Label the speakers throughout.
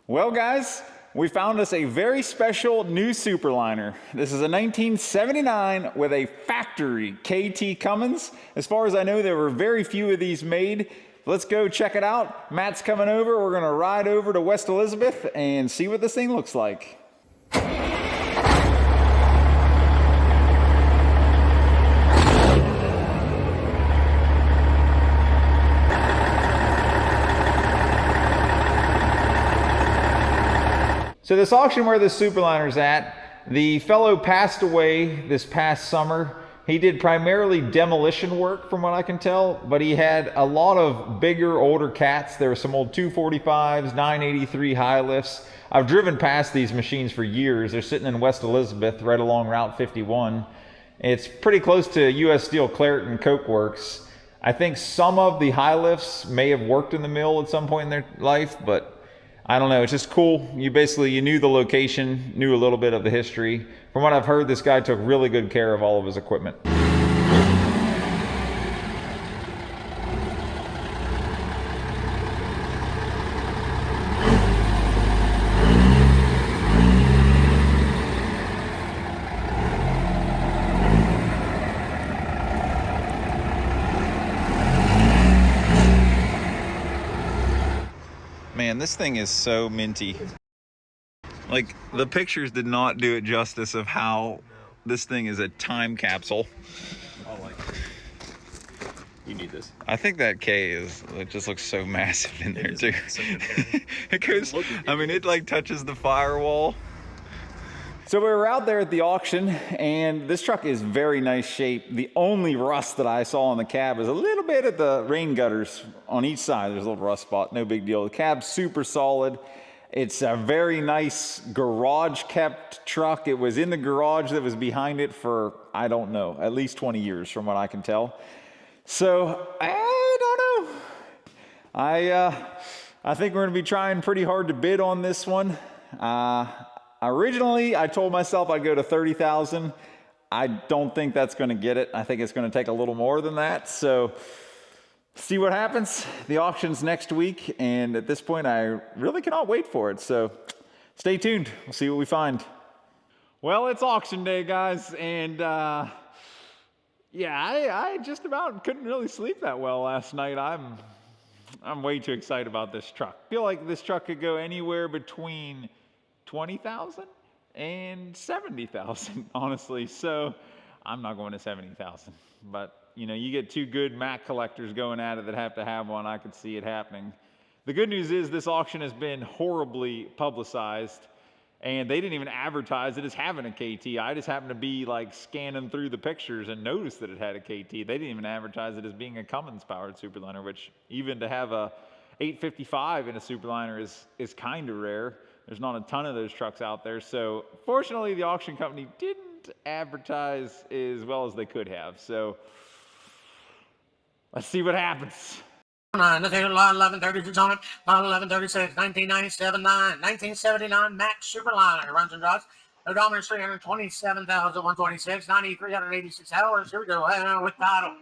Speaker 1: Well, guys, we found us a very special new Superliner. This is a 1979 with a factory KT Cummins. As far as I know, there were very few of these made. Let's go check it out. Matt's coming over. We're going to ride over to West Elizabeth and see what this thing looks like. So this auction where this Superliner's at, the fellow passed away this past summer. He did primarily demolition work from what I can tell, but he had a lot of bigger, older cats. There were some old 245s, 983 high lifts. I've driven past these machines for years. They're sitting in West Elizabeth, right along Route 51. It's pretty close to U.S. Steel Clairton Coke Works. I think some of the high lifts may have worked in the mill at some point in their life, but I don't know, it's just cool. You knew the location, knew a little bit of the history. From what I've heard, this guy took really good care of all of his equipment. Man, this thing is so minty. Like, the pictures did not do it justice of how this thing is a time capsule.
Speaker 2: I like it. You need this.
Speaker 1: I think that K it just looks so massive in there too. It goes, I mean, it like touches the firewall. So we were out there at the auction, and this truck is very nice shape. The only rust that I saw on the cab is a little bit at the rain gutters on each side. There's a little rust spot, no big deal. The cab's super solid. It's a very nice garage kept truck. It was in the garage that was behind it for, I don't know, at least 20 years from what I can tell. So, I don't know. I think we're gonna be trying pretty hard to bid on this one. Originally, I told myself I'd go to 30,000. I don't think that's going to get it. I think it's going to take a little more than that. So, see what happens. The auction's next week, and at this point, I really cannot wait for it. So, stay tuned. We'll see what we find. Well, it's auction day, guys, and yeah, I just about couldn't really sleep that well last night. I'm way too excited about this truck. I feel like this truck could go anywhere between 20,000 and 70,000, honestly. So I'm not going to 70,000, but you know, you get two good Mack collectors going at it that have to have one. I could see it happening. The good news is this auction has been horribly publicized, and they didn't even advertise it as having a KT. I just happened to be like scanning through the pictures and noticed that it had a KT. They didn't even advertise it as being a Cummins powered Superliner, which even to have a 855 in a Superliner is kind of rare. There's not a ton of those trucks out there. So fortunately, the auction company didn't advertise as well as they could have. So let's see what happens.
Speaker 3: 1136 on it, 1136, 1997, 1979 Mack Superliner runs and drives. Odometer 327,126, 9,386 hours. Here we go with title.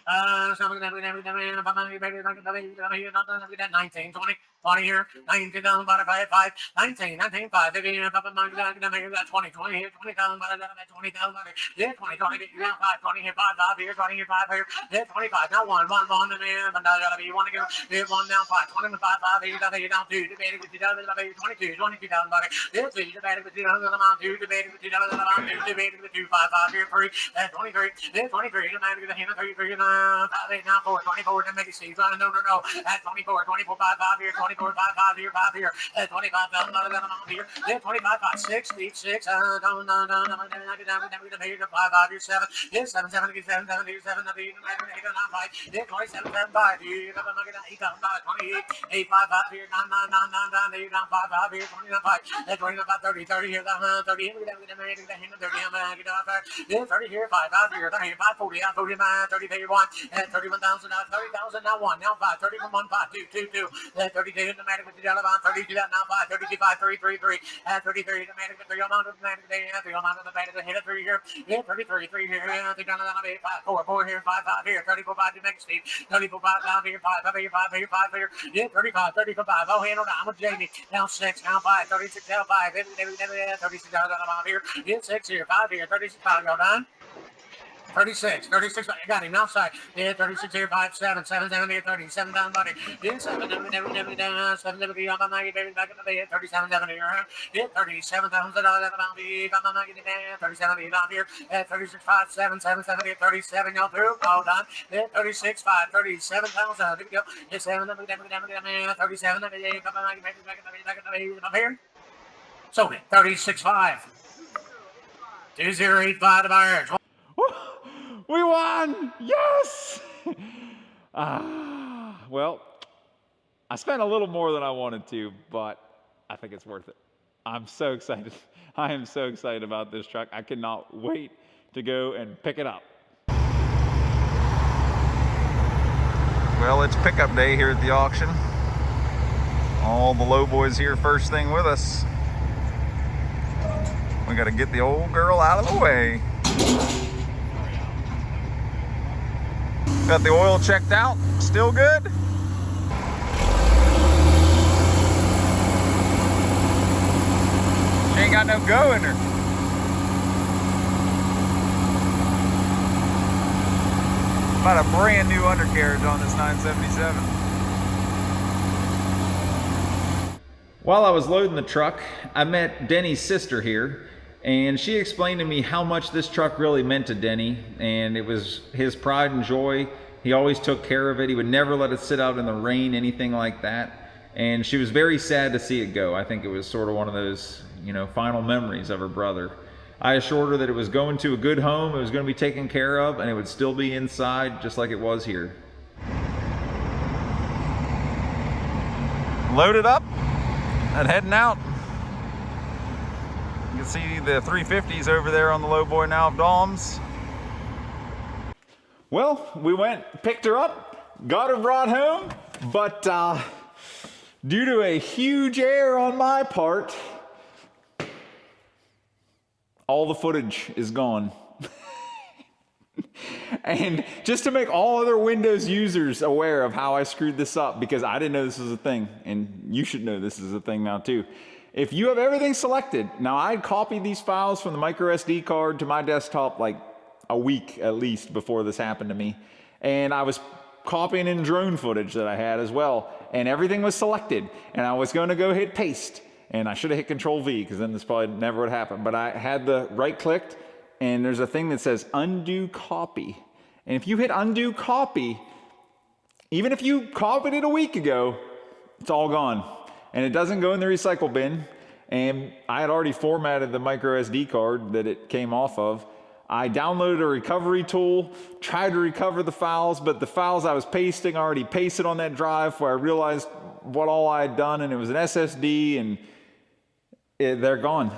Speaker 3: 19, 20 here, 19, 5, 19, 19, 5, 20, 20 here, 20,000, yeah, 20, 20, yeah, 5, 20 here, 5, 5 here, 20 here, 5 here, yeah, 25, now 1, and then, but now gotta be 1 to go, yeah, 1 down, 5, 20, 5, 5, here, down 2, debated with 22, 22,000, buddy, yeah, 2, debated with 2,000, amount 2, debated with 2,000, amount 2, debated with 2, 5, 5 here, 3, 23, yeah, 23, the man to get the hand, 33, 5, 8, now 4, 24, then make it see, no, at 24, 24, 5, 5 here, 24, 5, 5 here, 5 here, 25,000, here, then 25, 5, 6, 8, 6, no, 5, 5 here, 7, then 7, 7, 7, 7 here, 7, 5, then 27, 7, 5 here, 28, 8, 5, 5 here, 9, 9, 9, 9, 9, 5, 5 here, 29, 5, then 29, 5, 30, 30 here, 30 here, 30 here, 5, 5 here, 30 here, 5, 40, 40, 30 here, 1, 31,000, now 30,000, now 1, now 5, 31, 1, 5, 2, 2, 2, 32, 32, the Matic with the yellow on 32, now 5, 32, 5, 3, 3, 3, 33, the Matic with 3 on the Matic, 3 on the Matic, hit it 3 here, 33, 3 here, 3 down on the 5, 4, 4 here, 5, 5 here, 34, 5 to next Steve, 34, 5 down here, 5, 5 here, 5 here, 5 here, yeah, 35, 35, 5, oh, handle down with Jamie, now 6, now 5, 36, now 5, 36 down on here, yeah, 6 here, 5 here, 36, 5, go down. 36, I got him outside. Yeah, 36 here, 5, 7, 7, 7 here, 37 down, buddy. Yeah, 7, 7, 7, down, 7, 7, here, on my baby, back in the bed, 37, 7 here. Yeah, 37, 7, 7, down, 37 here, down here. Yeah, 36, 5, 7, 7, 7 here, 37, y'all through, all done. Yeah, 36, 5, 37 pounds, here we go. Yeah, 7, 7, 37, back in the bed, up here. So, 36, 5. 2085 to Myers.
Speaker 1: We won! Yes! Well, I spent a little more than I wanted to, but I think it's worth it. I'm so excited. I am so excited about this truck. I cannot wait to go and pick it up. Well, it's pickup day here at the auction. All the low boys here first thing with us. We got to get the old girl out of the way. Got the oil checked out, still good. She ain't got no go in her. About a brand new undercarriage on this 977. While I was loading the truck, I met Denny's sister here, and she explained to me how much this truck really meant to Denny, and it was his pride and joy. He always took care of it. He would never let it sit out in the rain, anything like that. And she was very sad to see it go. I think it was sort of one of those, you know, final memories of her brother. I assured her that it was going to a good home, it was going to be taken care of, and it would still be inside just like it was here. Loaded up and heading out. You can see the 350s over there on the low boy now of Dom's. Well, we went, picked her up, got her brought home, but due to a huge error on my part, all the footage is gone. And just to make all other Windows users aware of how I screwed this up, because I didn't know this was a thing, and you should know this is a thing now too. If you have everything selected, now I'd copied these files from the micro SD card to my desktop like a week at least before this happened to me. And I was copying in drone footage that I had as well. And everything was selected. And I was going to go hit paste. And I should have hit Control V because then this probably never would happen. But I had the right clicked and there's a thing that says undo copy. And if you hit undo copy, even if you copied it a week ago, it's all gone. And it doesn't go in the recycle bin. And I had already formatted the micro SD card that it came off of. I downloaded a recovery tool, tried to recover the files, but the files I was pasting already pasted on that drive where I realized what all I had done, and it was an SSD, and they're gone.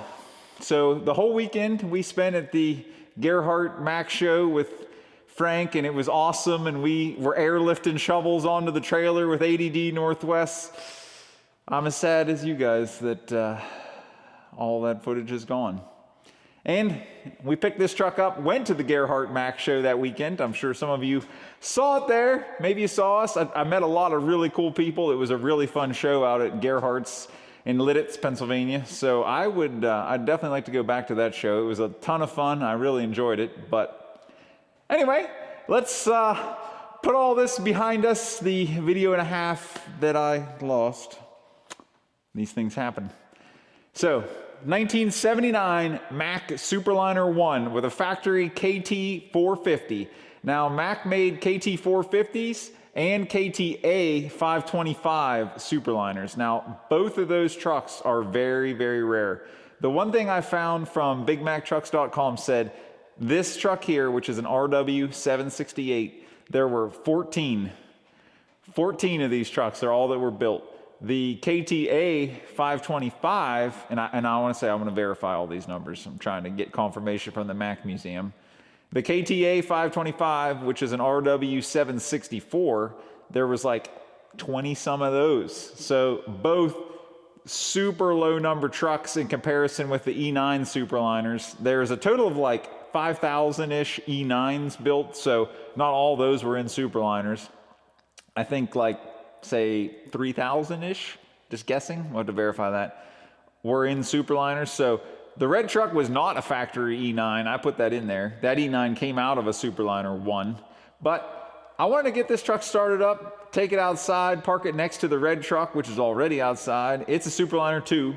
Speaker 1: So the whole weekend we spent at the Gerhardt Mack show with Frank, and it was awesome, and we were airlifting shovels onto the trailer with ADD Northwest. I'm as sad as you guys that all that footage is gone. And we picked this truck up, went to the Gerhardt Mack show that weekend. I'm sure some of you saw it there. Maybe you saw us. I met a lot of really cool people. It was a really fun show out at Gerhardt's in Lidditz, Pennsylvania. So I'd definitely like to go back to that show. It was a ton of fun. I really enjoyed it. But anyway, let's put all this behind us, the video and a half that I lost. These things happen. So 1979 Mack Superliner 1 with a factory KT 450. Now Mack made KT 450s and KTA 525 Superliners. Now both of those trucks are very, very rare. The one thing I found from BigMacTrucks.com said this truck here, which is an RW 768, there were 14 of these trucks. They're all that were built. The KTA 525, and I want to say I want to verify all these numbers. I'm trying to get confirmation from the Mack Museum. The KTA 525, which is an RW 764, there was like 20 some of those. So both super low number trucks in comparison with the E9 Superliners. There's a total of like 5,000-ish E9s built, so not all those were in Superliners. I think like, say, 3,000-ish, just guessing, we'll have to verify that, were in Superliners. So the red truck was not a factory E9. I put that in there. That E9 came out of a Superliner 1. But I wanted to get this truck started up, take it outside, park it next to the red truck, which is already outside. It's a Superliner 2.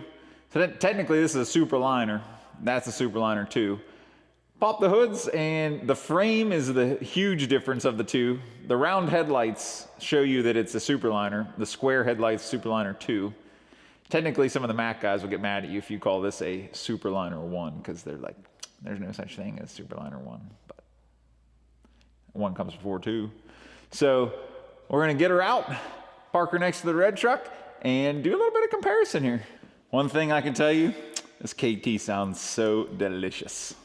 Speaker 1: So technically this is a Superliner. That's a Superliner 2. Pop the hoods, and the frame is the huge difference of the two. The round headlights show you that it's a Superliner. The square headlights, Superliner 2. Technically, some of the Mack guys will get mad at you if you call this a Superliner 1, because they're like, there's no such thing as Superliner 1. But 1 comes before 2. So we're going to get her out, park her next to the red truck, and do a little bit of comparison here. One thing I can tell you, this KT sounds so delicious.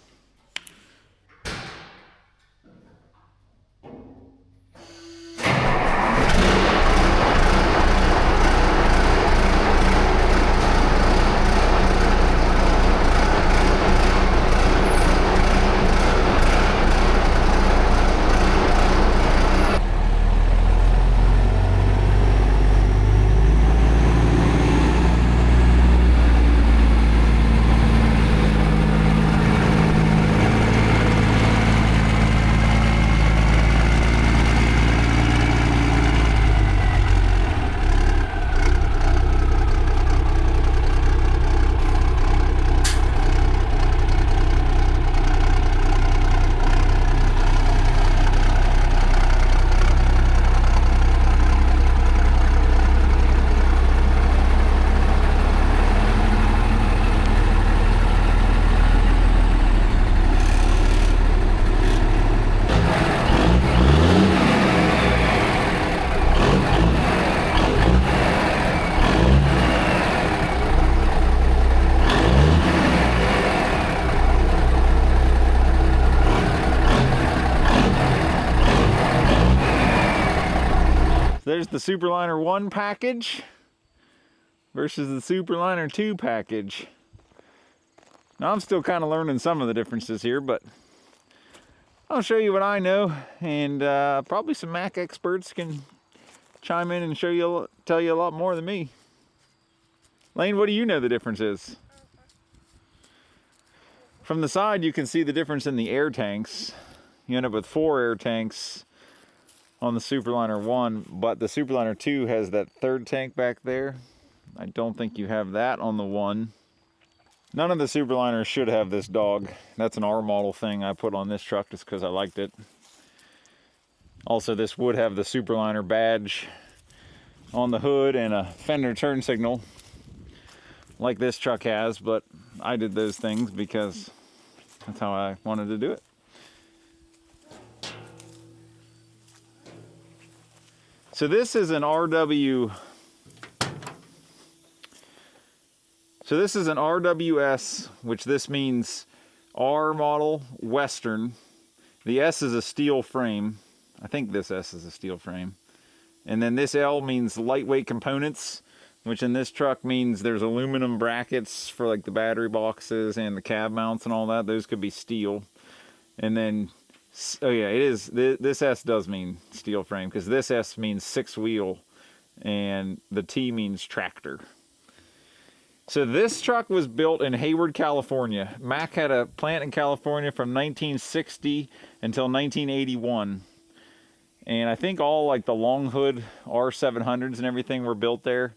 Speaker 1: There's the Superliner 1 package versus the Superliner 2 package. Now I'm still kind of learning some of the differences here, but I'll show you what I know, and probably some Mack experts can chime in and tell you a lot more than me. Lane, what do you know the difference is? From the side you can see the difference in the air tanks. You end up with 4 air tanks on the Superliner 1, but the Superliner 2 has that 3rd tank back there. I don't think you have that on the 1. None of the Superliners should have this dog. That's an R model thing I put on this truck just because I liked it. Also, this would have the Superliner badge on the hood and a fender turn signal like this truck has, but I did those things because that's how I wanted to do it. So this is an RW. So this is an RWS, which this means R model Western. The S is a steel frame. I think this S is a steel frame. And then this L means lightweight components, which in this truck means there's aluminum brackets for like the battery boxes and the cab mounts and all that. Those could be steel. And then, oh yeah, it is. This S does mean steel frame because this S means 6-wheel and the T means tractor. So this truck was built in Hayward, California. Mack had a plant in California from 1960 until 1981. And I think all like the long hood R700s and everything were built there.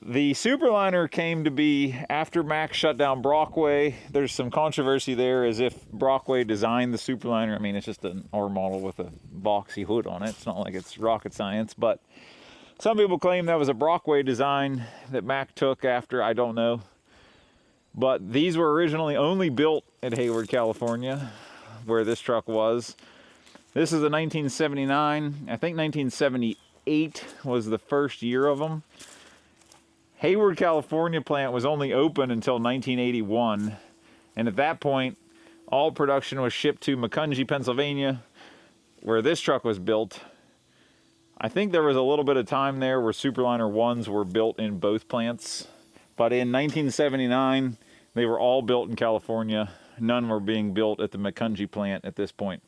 Speaker 1: The Superliner came to be after Mack shut down Brockway. There's some controversy there as if Brockway designed the Superliner. I mean, it's just an R model with a boxy hood on it. It's not like it's rocket science, but some people claim that was a Brockway design that Mack took after, I don't know. But these were originally only built at Hayward, California, where this truck was. This is a 1979. I think 1978 was the first year of them. Hayward, California plant was only open until 1981. And at that point, all production was shipped to Macungie, Pennsylvania, where this truck was built. I think there was a little bit of time there where Superliner 1s were built in both plants. But in 1979, they were all built in California. None were being built at the McCungy plant at this point.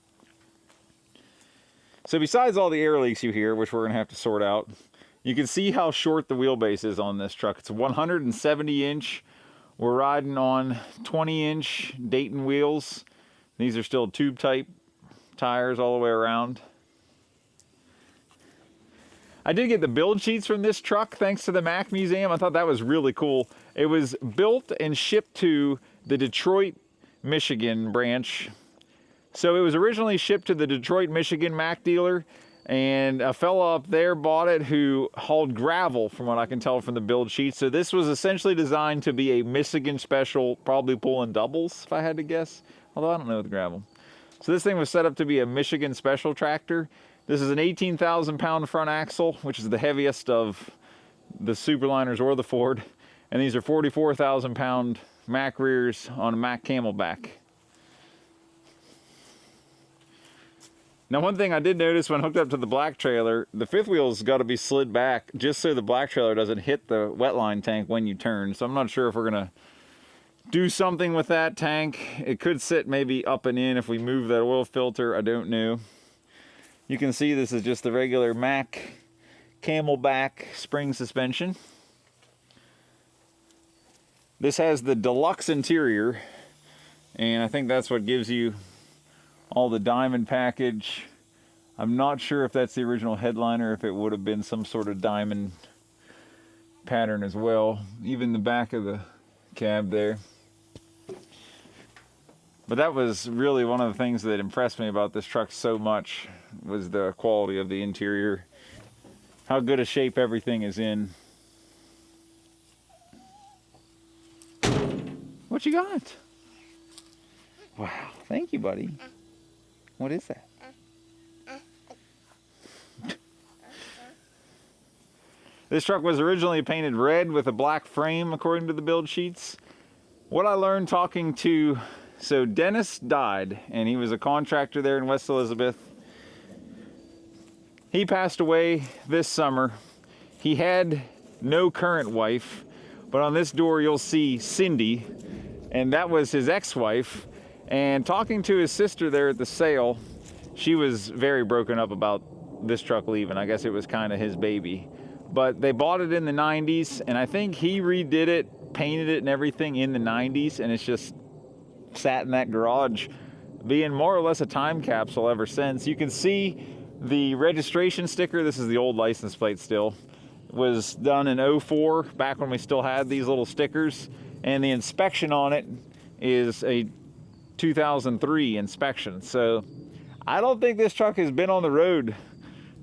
Speaker 1: So besides all the air leaks you hear, which we're going to have to sort out, you can see how short the wheelbase is on this truck. It's 170 inch. We're riding on 20 inch Dayton wheels. These are still tube type tires all the way around. I did get the build sheets from this truck thanks to the Mack Museum. I thought that was really cool. It was built and shipped to the Detroit, Michigan branch. So it was originally shipped to the Detroit, Michigan Mack dealer, and a fellow up there bought it who hauled gravel, from what I can tell from the build sheets. So this was essentially designed to be a Michigan special, probably pulling doubles, if I had to guess. Although I don't know with gravel. So this thing was set up to be a Michigan special tractor. This is an 18,000 pound front axle, which is the heaviest of the Superliners or the Ford. And these are 44,000 pound Mack rears on a Mack Camelback. Now, one thing I did notice when hooked up to the black trailer, the fifth wheel's got to be slid back just so the black trailer doesn't hit the wetline tank when you turn. So I'm not sure if we're going to do something with that tank. It could sit maybe up and in if we move that oil filter. I don't know. You can see this is just the regular Mack Camelback spring suspension. This has the deluxe interior, and I think that's what gives you all the diamond package. I'm not sure if that's the original headliner, if it would have been some sort of diamond pattern as well. Even the back of the cab there. But that was really one of the things that impressed me about this truck so much, was the quality of the interior, how good a shape everything is in. What you got? Wow, thank you, buddy. What is that? This truck was originally painted red with a black frame, according to the build sheets. What I learned talking to, so Dennis died, and he was a contractor there in West Elizabeth. He passed away this summer. He had no current wife, but on this door you'll see Cindy, and that was his ex-wife. And talking to his sister there at the sale, she was very broken up about this truck leaving. I guess it was kind of his baby. But they bought it in the 90s, and I think he redid it, painted it and everything in the 90s, and it's just sat in that garage, being more or less a time capsule ever since. You can see the registration sticker. This is the old license plate still. It was done in 04, back when we still had these little stickers, and the inspection on it is a 2003 inspection. So I don't think this truck has been on the road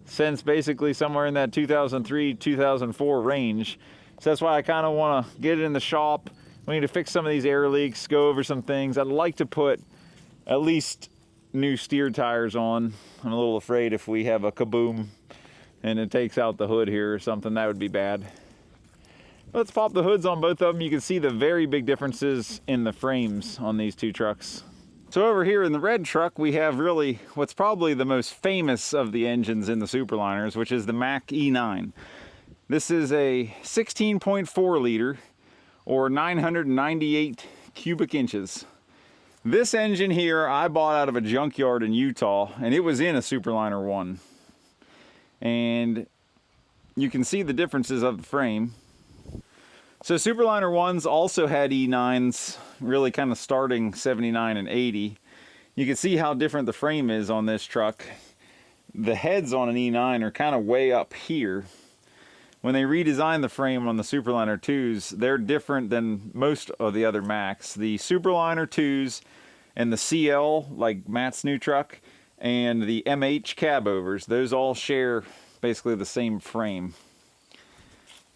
Speaker 1: since basically somewhere in that 2003 2004 range. So that's why I kind of want to get it in the shop. We need to fix some of these air leaks, go over some things. I'd like to put at least new steer tires on. I'm a little afraid if we have a kaboom and it takes out the hood here or something, that would be bad. Let's pop the hoods on both of them. You can see the very big differences in the frames on these two trucks. So over here in the red truck, we have really what's probably the most famous of the engines in the Superliners, which is the Mack E9. This is a 16.4 liter or 998 cubic inches. This engine here I bought out of a junkyard in Utah, and it was in a Superliner 1. And you can see the differences of the frame. So Superliner 1s also had E9s, really kind of starting 79 and 80. You can see how different the frame is on this truck. The heads on an E9 are kind of way up here. When they redesigned the frame on the Superliner 2s, they're different than most of the other Macks. The Superliner 2s and the CL, like Matt's new truck, and the MH cabovers, those all share basically the same frame.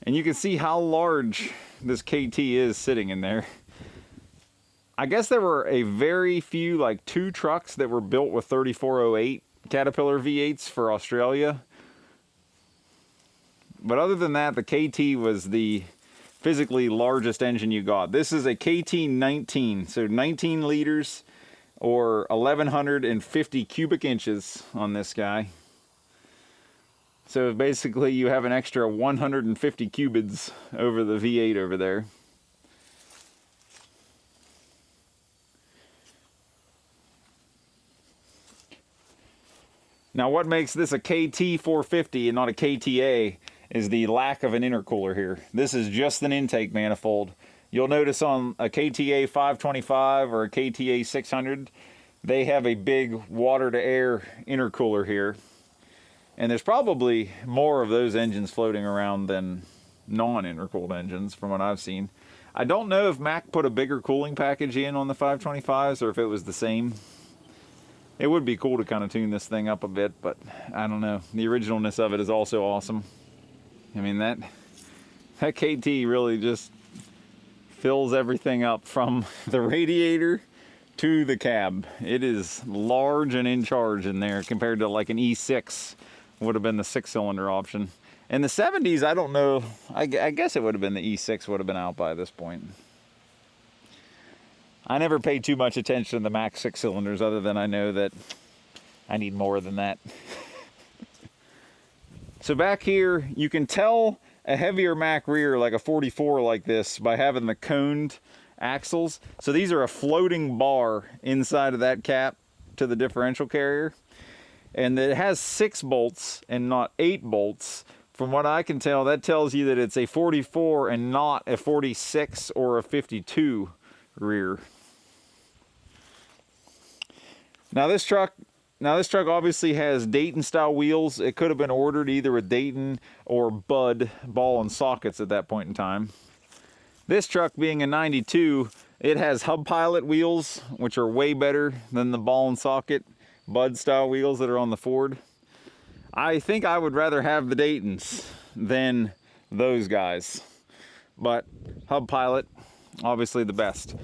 Speaker 1: And you can see how large this KT is sitting in there. I guess there were a very few, like 2 trucks that were built with 3408 Caterpillar V8s for Australia. But other than that, the KT was the physically largest engine you got. This is a KT 19, so 19 liters or 1150 cubic inches on this guy. So basically you have an extra 150 cubids over the V8 over there. Now what makes this a KT 450 and not a KTA is the lack of an intercooler here. This is just an intake manifold. You'll notice on a KTA 525 or a KTA 600, they have a big water to air intercooler here. And there's probably more of those engines floating around than non-intercooled engines from what I've seen. I don't know if Mack put a bigger cooling package in on the 525s or if it was the same. It would be cool to kind of tune this thing up a bit, but I don't know. The originalness of it is also awesome. I mean, that KT really just fills everything up from the radiator to the cab. It is large and in charge in there compared to like an E6 would have been the 6-cylinder option. In the 70s, I don't know. I guess it would have been the E6 would have been out by this point. I never paid too much attention to the Mack 6-cylinders other than I know that I need more than that. So back here, you can tell a heavier Mack rear like a 44 like this by having the coned axles. So these are a floating bar inside of that cap to the differential carrier. And it has 6 bolts and not 8 bolts. From what I can tell, that tells you that it's a 44 and not a 46 or a 52 rear. Now this truck obviously has Dayton style wheels. It could have been ordered either with Dayton or Bud ball and sockets at that point in time. This truck being a 92, it has hub pilot wheels, which are way better than the ball and socket Bud style wheels that are on the Ford. I think I would rather have the Daytons than those guys, but hub pilot, obviously the best.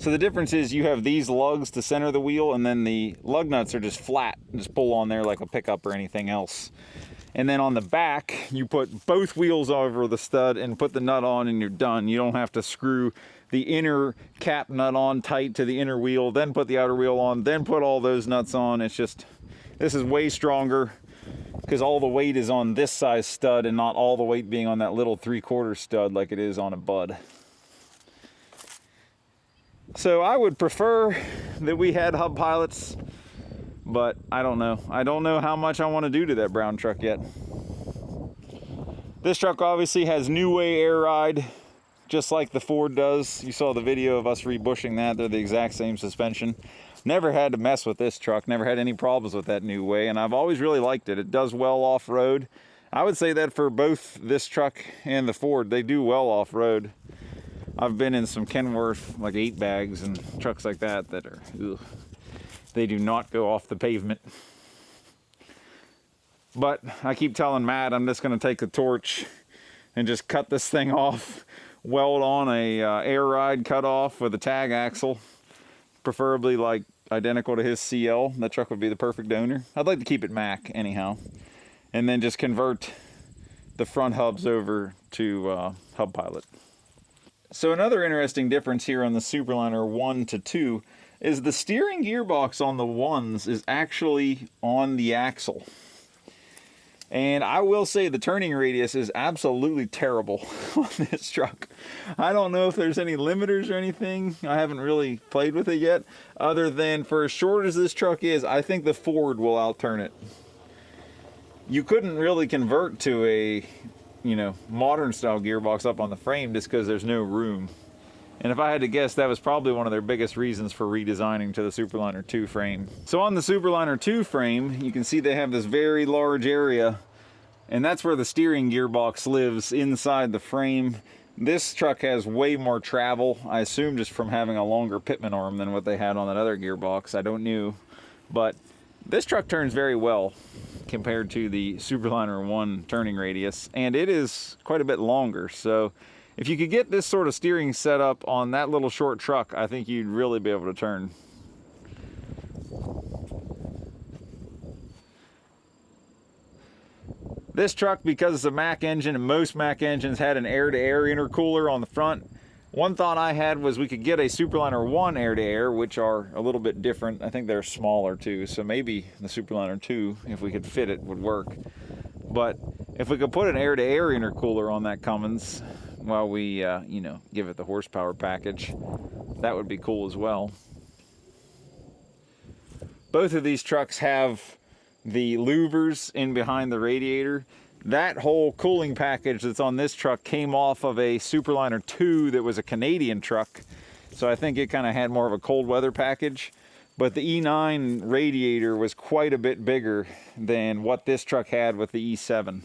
Speaker 1: So the difference is you have these lugs to center the wheel, and then the lug nuts are just flat, just pull on there like a pickup or anything else. And then on the back, you put both wheels over the stud and put the nut on and you're done. You don't have to screw the inner cap nut on tight to the inner wheel, then put the outer wheel on, then put all those nuts on. It's just, this is way stronger because all the weight is on this size stud and not all the weight being on that little 3/4 stud like it is on a Bud. So I would prefer that we had hub pilots, but I don't know. I don't know how much I want to do to that brown truck yet. This truck obviously has New Way air ride, just like the Ford does. You saw the video of us rebushing that. They're the exact same suspension. Never had to mess with this truck. Never had any problems with that New Way, and I've always really liked it. It does well off-road. I would say that for both this truck and the Ford, they do well off-road. I've been in some Kenworth, like 8 bags and trucks like that that are, ugh, they do not go off the pavement. But I keep telling Matt I'm just going to take the torch and just cut this thing off, weld on a air ride cutoff with a tag axle, preferably like identical to his CL. That truck would be the perfect donor. I'd like to keep it Mack anyhow, and then just convert the front hubs over to hub pilot. So another interesting difference here on the Superliner 1 to 2 is the steering gearbox on the 1s is actually on the axle. And I will say the turning radius is absolutely terrible on this truck. I don't know if there's any limiters or anything. I haven't really played with it yet. Other than for as short as this truck is, I think the Ford will outturn it. You couldn't really convert to a, modern style gearbox up on the frame just because there's no room. And if I had to guess, that was probably one of their biggest reasons for redesigning to the Superliner 2 frame. So on the Superliner 2 frame, you can see they have this very large area, and that's where the steering gearbox lives, inside the frame. This truck has way more travel, I assume just from having a longer pitman arm than what they had on that other gearbox. I don't know. But this truck turns very well compared to the Superliner 1 turning radius, and it is quite a bit longer. So if you could get this sort of steering setup on that little short truck, I think you'd really be able to turn. This truck, because it's a Mack engine, and most Mack engines had an air-to-air intercooler on the front, one thought I had was we could get a Superliner 1 air-to-air, which are a little bit different. I think they're smaller too, so maybe the Superliner 2, if we could fit it, would work. But if we could put an air-to-air intercooler on that Cummins while we, you know, give it the horsepower package, that would be cool as well. Both of these trucks have the louvers in behind the radiator. That whole cooling package that's on this truck came off of a Superliner 2 that was a Canadian truck. So I think it kind of had more of a cold weather package. But the E9 radiator was quite a bit bigger than what this truck had with the E7.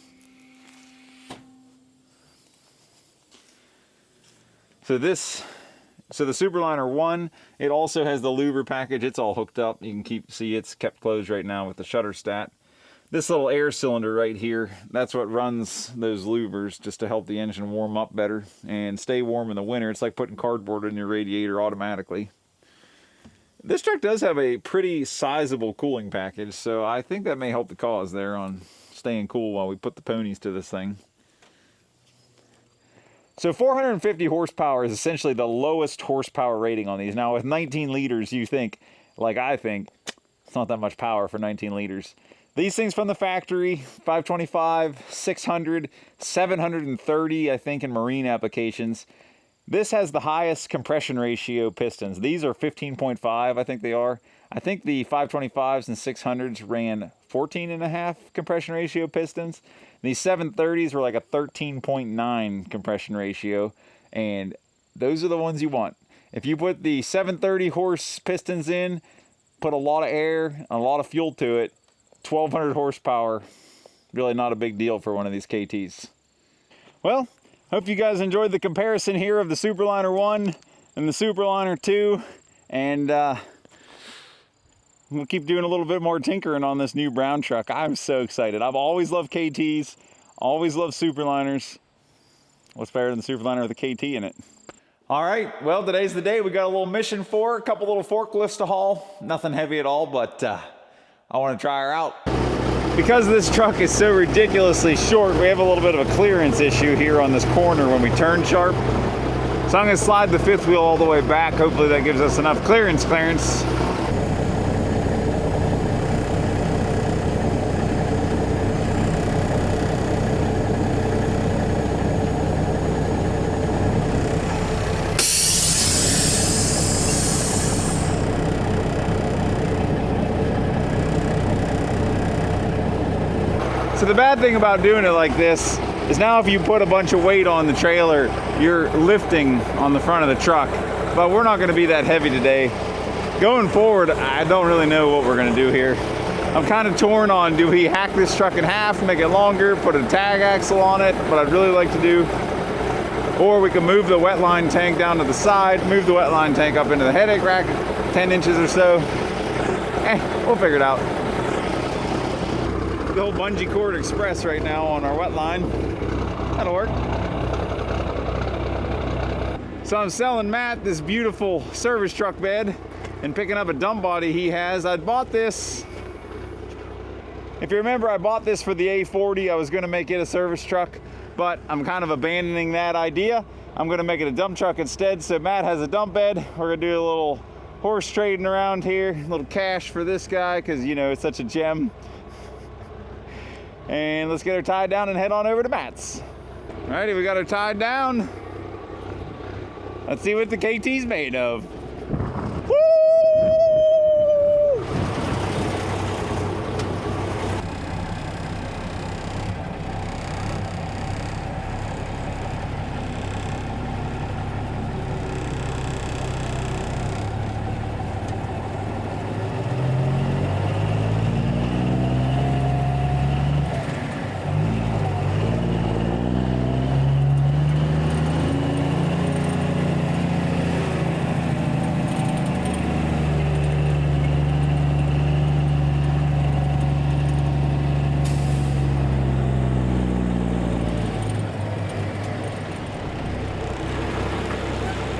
Speaker 1: So the Superliner 1, it also has the louver package. It's all hooked up. You can see it's kept closed right now with the shutter stat. This little air cylinder right here, that's what runs those louvers, just to help the engine warm up better and stay warm in the winter. It's like putting cardboard in your radiator automatically. This truck does have a pretty sizable cooling package, so I think that may help the cause there on staying cool while we put the ponies to this thing. So 450 horsepower is essentially the lowest horsepower rating on these. Now with 19 liters, you think, like I think, it's not that much power for 19 liters. These things from the factory, 525, 600, 730, I think in marine applications. This has the highest compression ratio pistons. These are 15.5, I think they are. I think the 525s and 600s ran 14.5 compression ratio pistons. These 730s were like a 13.9 compression ratio, and those are the ones you want. If you put the 730 horse pistons in, put a lot of air and a lot of fuel to it, 1200 horsepower, really not a big deal for one of these KTs. Well, hope you guys enjoyed the comparison here of the Superliner 1 and the Superliner 2, and we'll keep doing a little bit more tinkering on this new brown truck. I'm so excited. I've always loved KTs, always loved Superliners. What's better than the Superliner with a KT in it? All right, well, today's the day. We got a little mission for her, a couple little forklifts to haul. Nothing heavy at all, but I want to try her out. Because this truck is so ridiculously short, we have a little bit of a clearance issue here on this corner when we turn sharp. So I'm going to slide the fifth wheel all the way back. Hopefully that gives us enough clearance. So the bad thing about doing it like this is now if you put a bunch of weight on the trailer, you're lifting on the front of the truck. But we're not going to be that heavy today. Going forward, I don't really know what we're going to do here. I'm kind of torn on, do we hack this truck in half, make it longer, put a tag axle on it, what I'd really like to do. Or we can move the wetline tank down to the side, move the wetline tank up into the headache rack, 10 inches or so. We'll figure it out. The old bungee cord express right now on our wet line. That'll work. So I'm selling Matt this beautiful service truck bed and picking up a dump body he has. I bought this, if you remember, I bought this for the A40. I was gonna make it a service truck, but I'm kind of abandoning that idea. I'm gonna make it a dump truck instead. So Matt has a dump bed. We're gonna do a little horse trading around here, a little cash for this guy, because you know, it's such a gem. And let's get her tied down and head on over to Matt's. Alrighty, we got her tied down. Let's see what the KT's made of. Woo!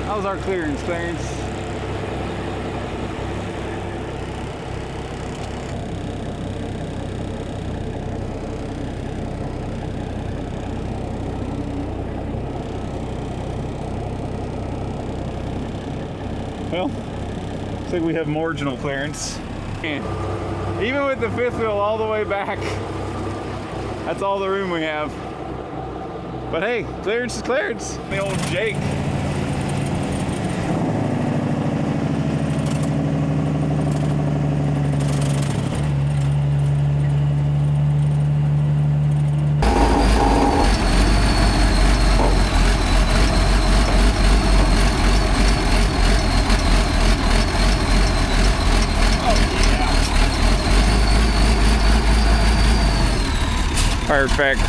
Speaker 1: How's our clearance? Well, looks like we have marginal clearance. And even with the fifth wheel all the way back, That's all the room we have. But hey, clearance is clearance. The old Jake. Perfect.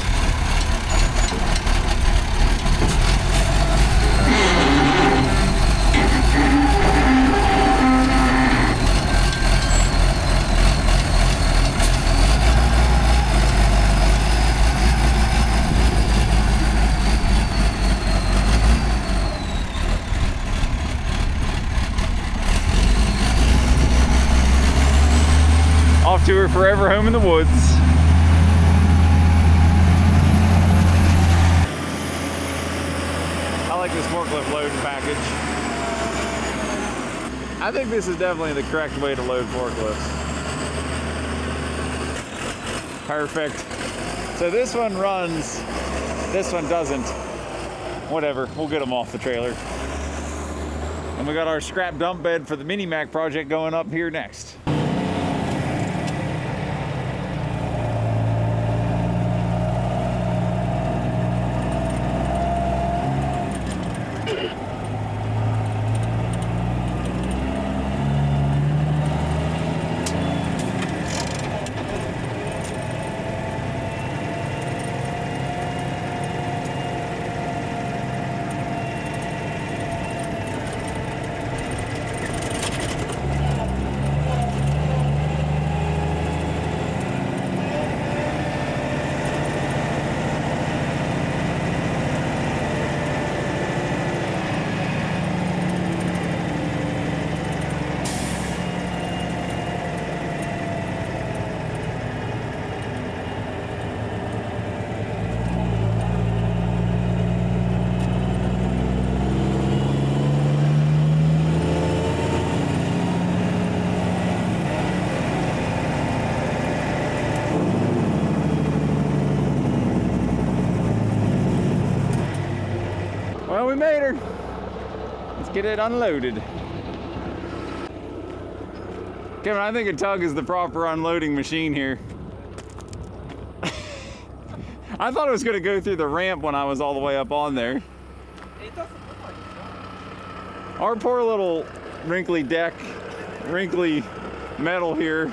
Speaker 1: Off to her forever home in the woods. I like this forklift loading package. I think this is definitely the correct way to load forklifts. Perfect. So this one runs, this one doesn't. Whatever, we'll get them off the trailer. And we got our scrap dump bed for the mini Mack project going up here next. Well, we made her. Let's get it unloaded. Kevin, I think a tug is the proper unloading machine here. I thought it was going to go through the ramp when I was all the way up on there.
Speaker 4: It doesn't look like it.
Speaker 1: Our poor little wrinkly deck, wrinkly metal here.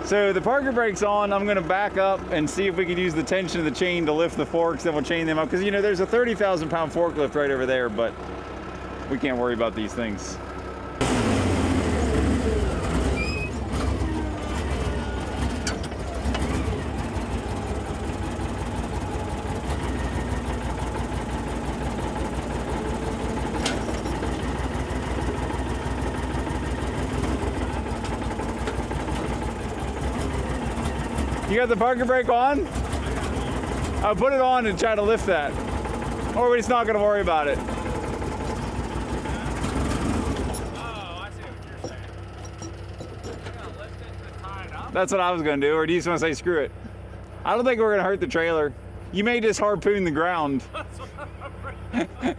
Speaker 1: So the Parker brake's on. I'm gonna back up and see if we can use the tension of the chain to lift the forks, then we'll chain them up. Because you know, there's a 30,000 pound forklift right over there, but we can't worry about these things. You got the Parker brake on? I'll put it on and try to lift that. Or we're just not gonna worry about it.
Speaker 4: Oh, I see what you're saying. You're gonna lift it to tie it up?
Speaker 1: That's what I was gonna do, or do you just wanna say screw it? I don't think we're gonna hurt the trailer. You may just harpoon the ground.
Speaker 4: That's what I'm afraid of.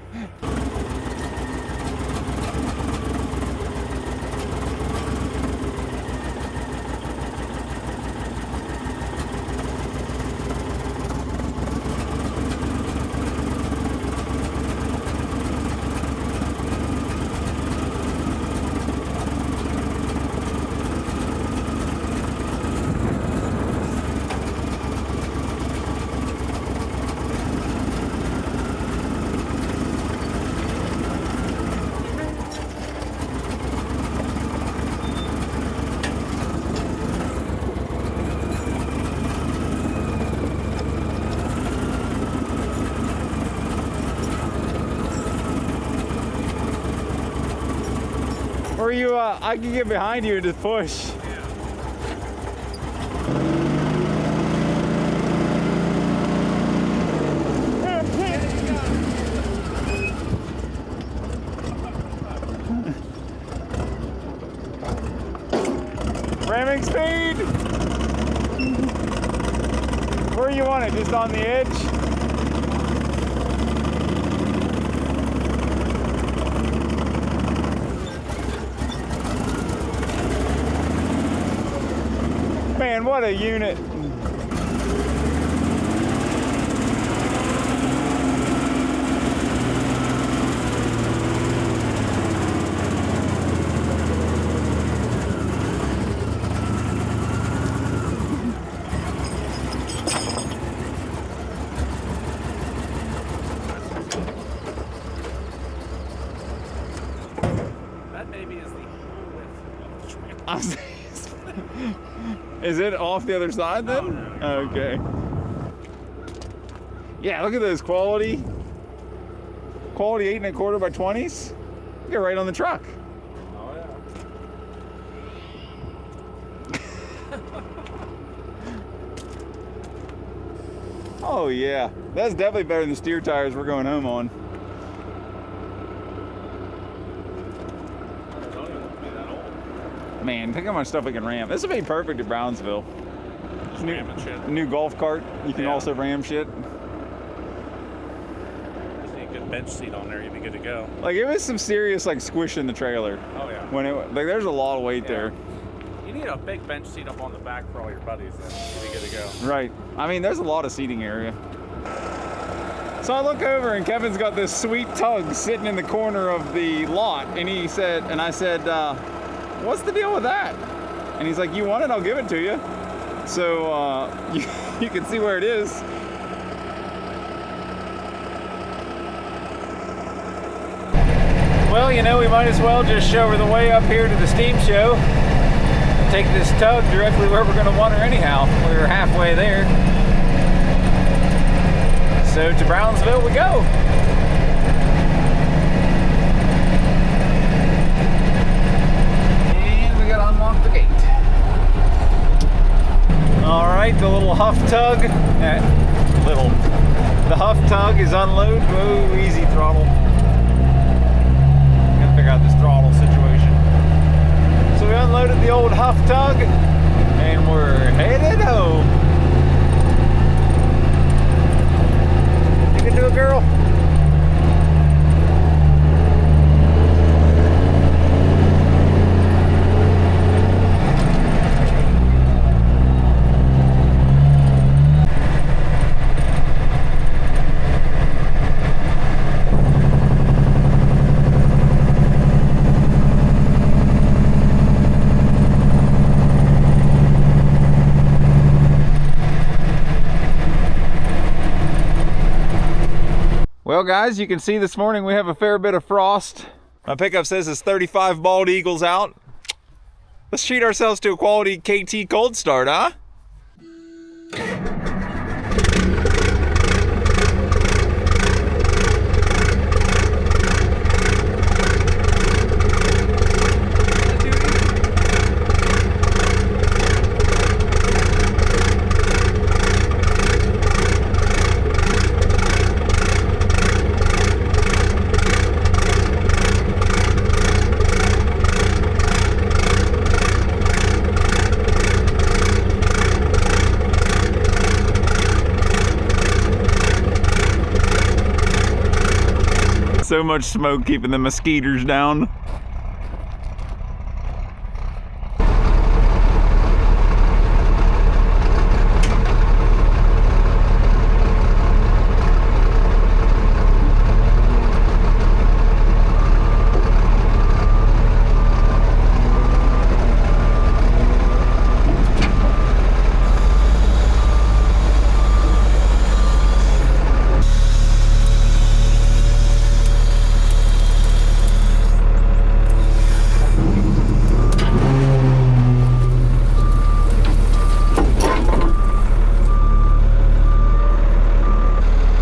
Speaker 1: Or you, I can get behind you and just push. Ramming speed! kind of just on the edge. Man, what a unit.
Speaker 4: That maybe is the whole width of the trailer.
Speaker 1: Is it off the other side then?
Speaker 4: No.
Speaker 1: Okay. Yeah, look at this quality. Quality 8 1/4 by 20s. Get right on the truck.
Speaker 4: Oh yeah.
Speaker 1: Oh yeah, that's definitely better than the steer tires we're going home on.
Speaker 4: It don't even look to be that old.
Speaker 1: Man, think how much stuff we can ram. This would be perfect at Brownsville.
Speaker 4: Just ramming shit.
Speaker 1: New golf cart, you can
Speaker 4: Yeah.
Speaker 1: also ram shit.
Speaker 4: Just need a good bench seat on there, you'd be good to go.
Speaker 1: Like it was some serious like squish in the trailer.
Speaker 4: Oh yeah.
Speaker 1: When it like there's a lot of weight
Speaker 4: Yeah.
Speaker 1: there.
Speaker 4: You need a big bench seat up on the back for all your buddies, then you'd be good to go.
Speaker 1: Right. I mean, there's a lot of seating area. So I look over and Kevin's got this sweet tug sitting in the corner of the lot, and he said, and I said, "What's the deal with that?" And he's like, "You want it? I'll give it to you." So you can see where it is. Well, you know, we might as well just show her the way up here to the steam show. Take this tug directly where we're going to want her anyhow. We're halfway there. So to Brownsville we go. And we got to unlock the gate. All right, the little huff tug. The huff tug is unloaded. Whoa, easy throttle. Gotta figure out this throttle situation. So we unloaded the old huff tug and we're headed home. You can do it, girl. Well guys, you can see this morning we have a fair bit of frost. My pickup says it's 35 bald eagles out. Let's treat ourselves to a quality KT cold start, huh? So much smoke keeping the mosquitoes down.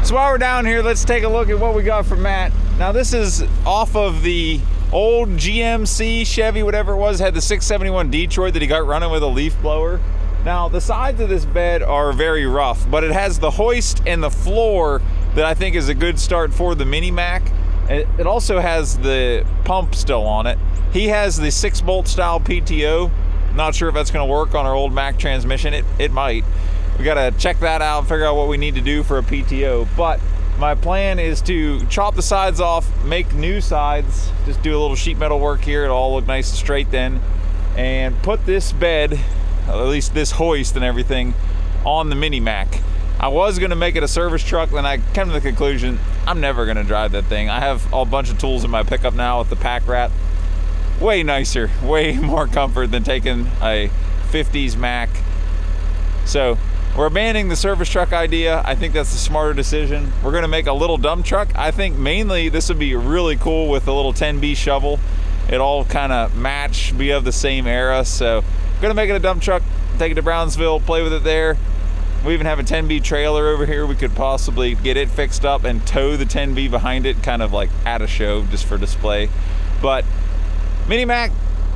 Speaker 1: So while we're down here, let's take a look at what we got from Matt. Now this is off of the old GMC Chevy, whatever it was, had the 671 Detroit that he got running with a leaf blower. Now the sides of this bed are very rough, but it has the hoist and the floor that I think is a good start for the Mini Mack. It also has the pump still on it. He has the 6-bolt style PTO. Not sure if that's gonna work on our old Mack transmission. It might. we gotta check that out, figure out what we need to do for a PTO. But my plan is to chop the sides off, make new sides, just do a little sheet metal work here. It'll all look nice and straight then, and put this bed, at least this hoist and everything, on the Mini Mack. I was gonna make it a service truck, then I came to the conclusion I'm never gonna drive that thing. I have a bunch of tools in my pickup now with the pack rat. Way nicer, way more comfort than taking a 50s Mack. So we're abandoning the service truck idea. I think that's the smarter decision. We're gonna make a little dump truck. I think mainly this would be really cool with a little 10B shovel. It all kind of match, be of the same era. So I'm gonna make it a dump truck, take it to Brownsville, play with it there. We even have a 10B trailer over here. We could possibly get it fixed up and tow the 10B behind it, kind of like at a show just for display. But Mini Mack,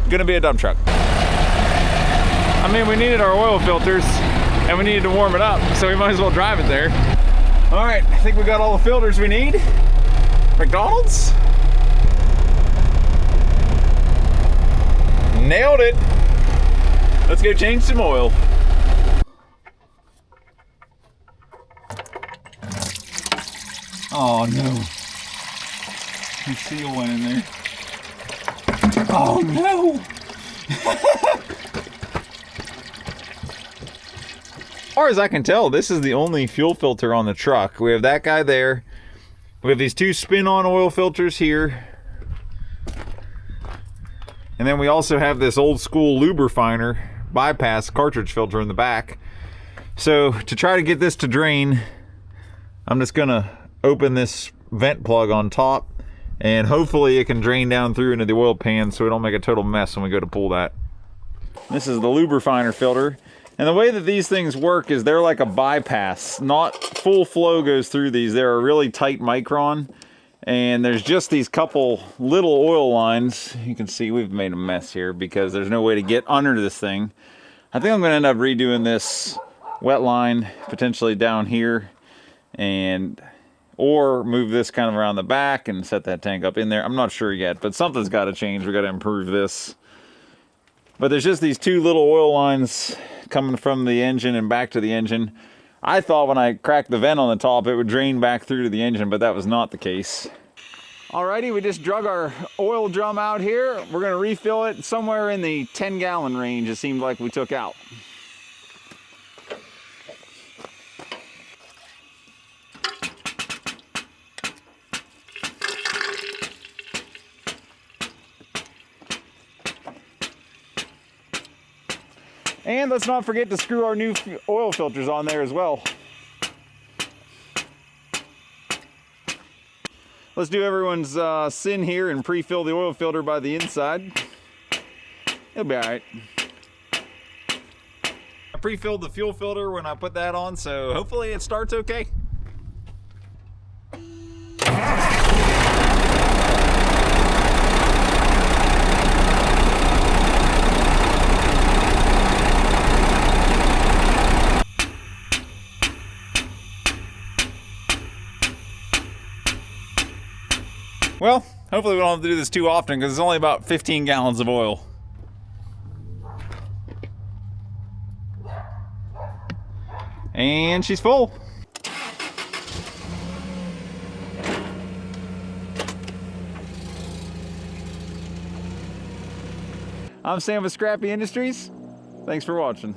Speaker 1: gonna be a dump truck. I mean, we needed our oil filters and we needed to warm it up, so we might as well drive it there. All right, I think we got all the filters we need. McDonald's? Nailed it. Let's go change some oil. Oh no. The seal went in there. Oh no! As far as I can tell, this is the only fuel filter on the truck. We have that guy there. We have these two spin-on oil filters here. And then we also have this old school lubrifiner bypass cartridge filter in the back. So to try to get this to drain, I'm just gonna open this vent plug on top, and hopefully it can drain down through into the oil pan so we don't make a total mess when we go to pull that. This is the lubrifiner filter, and the way that these things work is they're like a bypass. Not full flow goes through these. They're a really tight micron, and there's just these couple little oil lines. You can see we've made a mess here because there's no way to get under this thing. I think I'm gonna end up redoing this wet line potentially down here, and or move this kind of around the back and set that tank up in there. I'm not sure yet, but something's got to change. We got to improve this. But there's just these two little oil lines coming from the engine and back to the engine. I thought when I cracked the vent on the top, it would drain back through to the engine, but that was not the case. Alrighty, we just drug our oil drum out here. We're gonna refill it somewhere in the 10-gallon range, it seemed like we took out. And let's not forget to screw our new oil filters on there as well. Let's do everyone's sin here and pre-fill the oil filter by the inside. It'll be all right. I pre-filled the fuel filter when I put that on, so hopefully it starts okay. Well, hopefully we don't have to do this too often because it's only about 15 gallons of oil. And she's full. I'm Sam with Scrappy Industries. Thanks for watching.